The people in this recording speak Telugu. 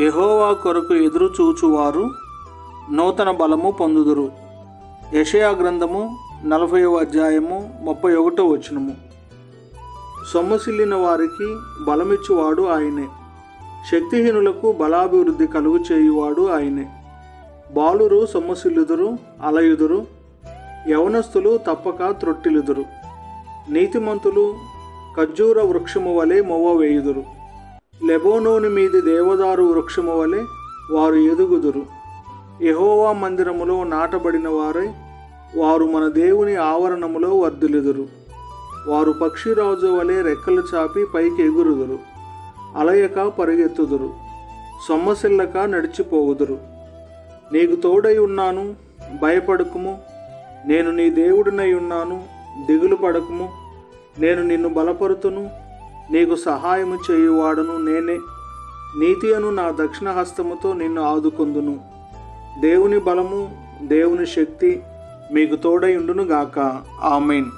యెహోవా కొరకు ఎదురు చూచువారు నూతన బలము పొందుదురు. యెషయా గ్రంథము 40వ అధ్యాయము 31వ వచనము. సొమ్మసిల్లిన వారికి బలమిచ్చువాడు ఆయనే, శక్తిహీనులకు బలాభివృద్ధి కలుగు చేయువాడు ఆయనే. బాలురు సొమ్మసిల్లుదురు, అలయుదురు, యవనస్తులు తప్పక త్రొట్టిల్లుదురు. నీతిమంతులు ఖర్జూర వృక్షము వలె మొవ్వ వేయుదురు. లెబోనోను మీది దేవదారు వృక్షము వలె వారు ఎదుగుదురు. యెహోవా మందిరములో నాటబడిన వారై వారు మన దేవుని ఆవరణములో వర్ధిల్లుదురు. వారు పక్షిరాజు వలె రెక్కలు చాపి పైకి ఎగురుదురు. అలయక పరిగెత్తుదురు, సొమ్మసిల్లక నడిచిపోవుదురు. నీకు తోడై ఉన్నాను, భయపడకుము, నేను నీ దేవుడినై ఉన్నాను, దిగులు పడకుము, నేను నిన్ను బలపరుతును, నీకు సహాయము చేయువాడును నేనే, నీతి అను నా దక్షిణ హస్తముతో నిన్ను ఆదుకొందును. దేవుని బలము, దేవుని శక్తి మీకు తోడై ఉండును గాక. ఆమేన్.